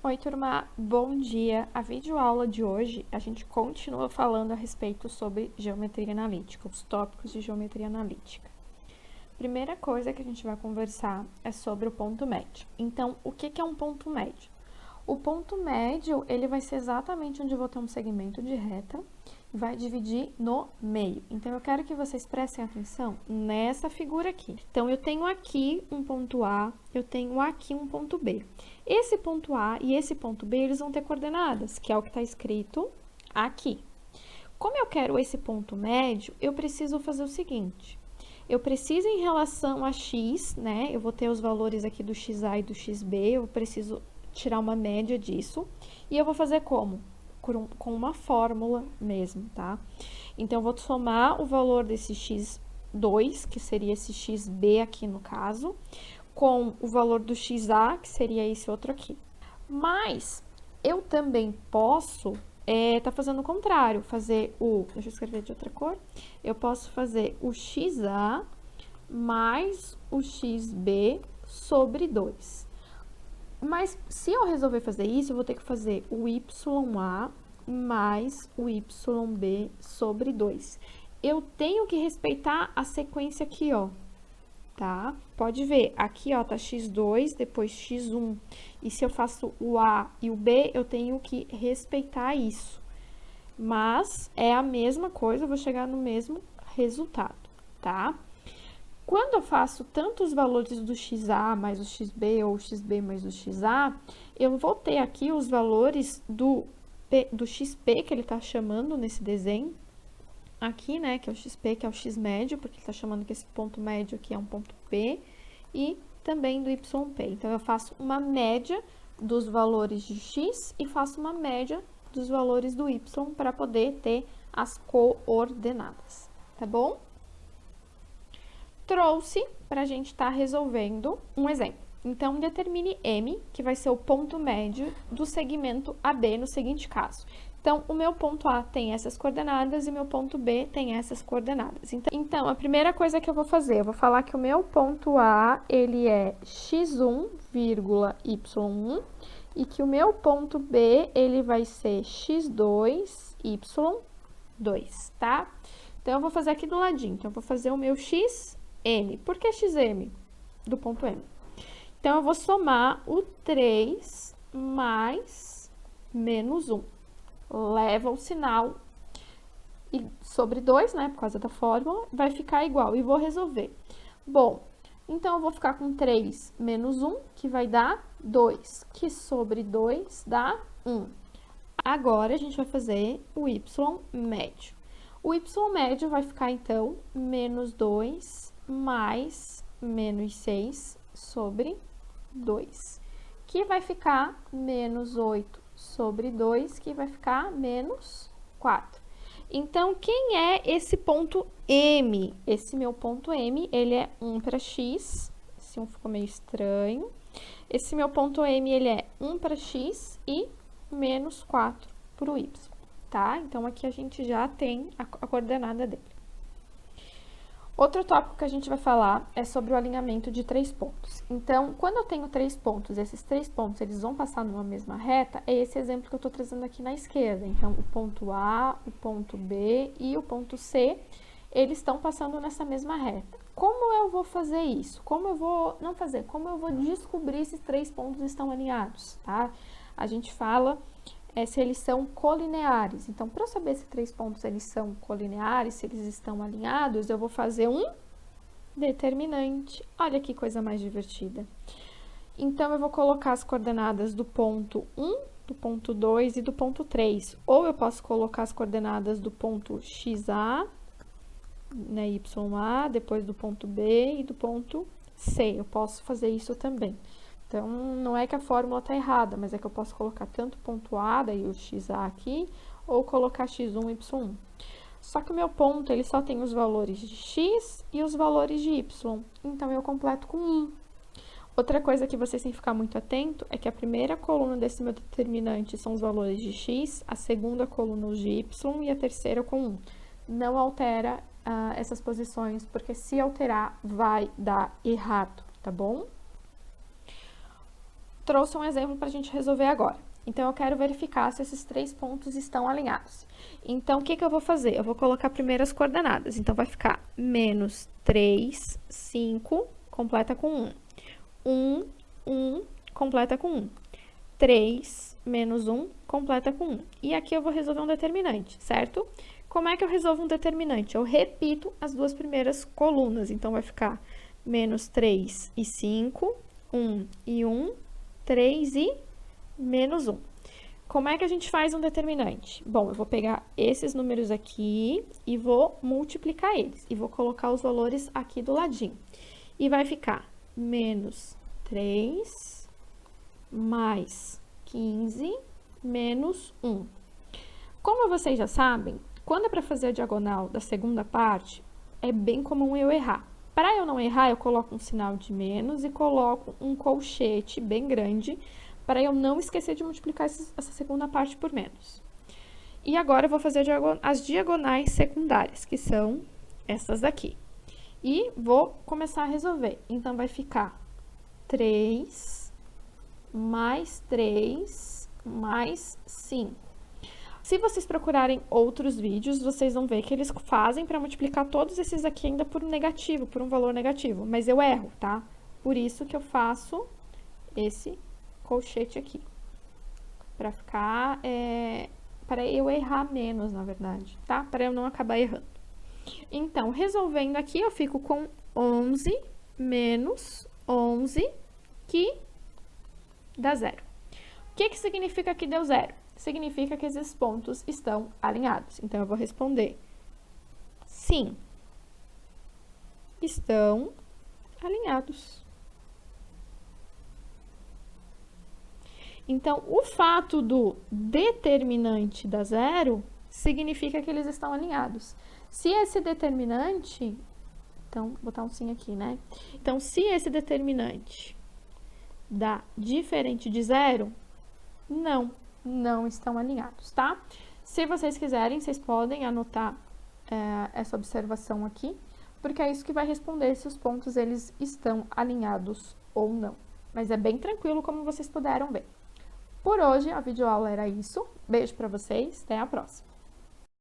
Oi, turma, bom dia! A videoaula de hoje, a gente continua falando a respeito sobre geometria analítica, os tópicos de geometria analítica. Primeira coisa que a gente vai conversar é sobre o ponto médio. Então, o que é um ponto médio? O ponto médio, ele vai ser exatamente onde eu vou ter um segmento de reta e vai dividir no meio. Então, eu quero que vocês prestem atenção nessa figura aqui. Então, eu tenho aqui um ponto A, eu tenho aqui um ponto B. Esse ponto A e esse ponto B, eles vão ter coordenadas, que é o que está escrito aqui. Como eu quero esse ponto médio, eu preciso fazer o seguinte. Eu preciso, em relação a x, né? Eu vou ter os valores aqui do xa e do xb, eu preciso tirar uma média disso. E eu vou fazer como? Com uma fórmula mesmo, tá? Então, eu vou somar o valor desse x2, que seria esse xb aqui no caso, com o valor do xa, que seria esse outro aqui. Mas, eu também posso tá fazendo o contrário, fazer deixa eu escrever de outra cor, eu posso fazer o xa mais o xb sobre 2. Mas, se eu resolver fazer isso, eu vou ter que fazer o ya mais o yb sobre 2. Eu tenho que respeitar a sequência aqui, ó, tá? Pode ver, aqui, ó, tá x2, depois x1. E se eu faço o A e o B, eu tenho que respeitar isso. Mas é a mesma coisa, eu vou chegar no mesmo resultado, tá? Quando eu faço tanto os valores do xa mais o xb ou xb mais o xa, eu vou ter aqui os valores do xp, que ele tá chamando nesse desenho, aqui, né, que é o xp, que é o x médio, porque ele tá chamando que esse ponto médio aqui é um ponto P, e também do yp. Então, eu faço uma média dos valores de x e faço uma média dos valores do y para poder ter as coordenadas, tá bom? Trouxe para a gente estar resolvendo um exemplo. Então, determine M, que vai ser o ponto médio do segmento AB no seguinte caso. Então, o meu ponto A tem essas coordenadas e o meu ponto B tem essas coordenadas. Então, a primeira coisa que eu vou fazer, eu vou falar que o meu ponto A, ele é x1, y1, e que o meu ponto B, ele vai ser x2, y2, tá? Então, eu vou fazer aqui do ladinho. Então, eu vou fazer o meu xm. Por que xm? Do ponto M. Então, eu vou somar o 3 mais menos 1. Leva o sinal sobre 2, né, por causa da fórmula, vai ficar igual, e vou resolver. Bom, então, eu vou ficar com 3 menos 1, que vai dar 2, que sobre 2 dá 1. Agora, a gente vai fazer o y médio. O y médio vai ficar, então, menos 2 mais menos 6 sobre 2, que vai ficar menos 8 sobre 2, que vai ficar menos 4. Então, quem é esse ponto M? Esse meu ponto M, ele é 1 para x, esse 1 ficou meio estranho. Esse meu ponto M, ele é 1 para x e menos 4 para o y, tá? Então, aqui a gente já tem a coordenada dele. Outro tópico que a gente vai falar é sobre o alinhamento de 3 pontos. Então, quando eu tenho 3 pontos, esses 3 pontos, eles vão passar numa mesma reta, é esse exemplo que eu estou trazendo aqui na esquerda. Então, o ponto A, o ponto B e o ponto C, eles estão passando nessa mesma reta. Como eu vou fazer isso? Como eu vou descobrir se 3 pontos estão alinhados, tá? A gente fala se eles são colineares. Então, para eu saber se 3 pontos eles são colineares, se eles estão alinhados, eu vou fazer um determinante. Olha que coisa mais divertida. Então, eu vou colocar as coordenadas do ponto 1, do ponto 2 e do ponto 3. Ou eu posso colocar as coordenadas do ponto xa, né, ya, depois do ponto B e do ponto C. Eu posso fazer isso também. Então, não é que a fórmula está errada, mas é que eu posso colocar tanto ponto A, daí o xa aqui, ou colocar x1, y1. Só que o meu ponto, ele só tem os valores de x e os valores de y. Então, eu completo com 1. Outra coisa que vocês têm que ficar muito atento é que a primeira coluna desse meu determinante são os valores de x, a segunda coluna os de y e a terceira com 1. Não altera essas posições, porque se alterar, vai dar errado, tá bom? trouxe um exemplo para a gente resolver agora. Então, eu quero verificar se esses 3 pontos estão alinhados. Então, o que que eu vou fazer? Eu vou colocar primeiro as coordenadas. Então, vai ficar menos 3, 5, completa com 1. 1, completa com 1. 3 menos 1, completa com 1. E aqui eu vou resolver um determinante, certo? Como é que eu resolvo um determinante? Eu repito as duas primeiras colunas. Então, vai ficar menos 3 e 5, 1 e 1, 3 e menos 1. Como é que a gente faz um determinante? Bom, eu vou pegar esses números aqui e vou multiplicar eles. E vou colocar os valores aqui do ladinho. E vai ficar menos 3 mais 15 menos 1. Como vocês já sabem, quando é para fazer a diagonal da segunda parte, é bem comum eu errar. Para eu não errar, eu coloco um sinal de menos e coloco um colchete bem grande para eu não esquecer de multiplicar essa segunda parte por menos. E agora eu vou fazer as diagonais secundárias, que são essas daqui. E vou começar a resolver. Então, vai ficar 3 mais 3 mais 5. Se vocês procurarem outros vídeos, vocês vão ver que eles fazem para multiplicar todos esses aqui ainda por um negativo, por um valor negativo. Mas eu erro, tá? Por isso que eu faço esse colchete aqui. Para ficar... para eu errar menos, na verdade, tá? Para eu não acabar errando. Então, resolvendo aqui, eu fico com 11 menos 11, que dá 0. O que que significa que deu 0? Significa que esses pontos estão alinhados. Então, eu vou responder sim, estão alinhados. Então, o fato do determinante dar 0 significa que eles estão alinhados. Se esse determinante... Então, vou botar um sim aqui, né? Então, se esse determinante dá diferente de 0, não estão alinhados, tá? Se vocês quiserem, vocês podem anotar essa observação aqui, porque é isso que vai responder se os pontos eles estão alinhados ou não. Mas é bem tranquilo, como vocês puderam ver. Por hoje, a videoaula era isso. Beijo pra vocês, até a próxima!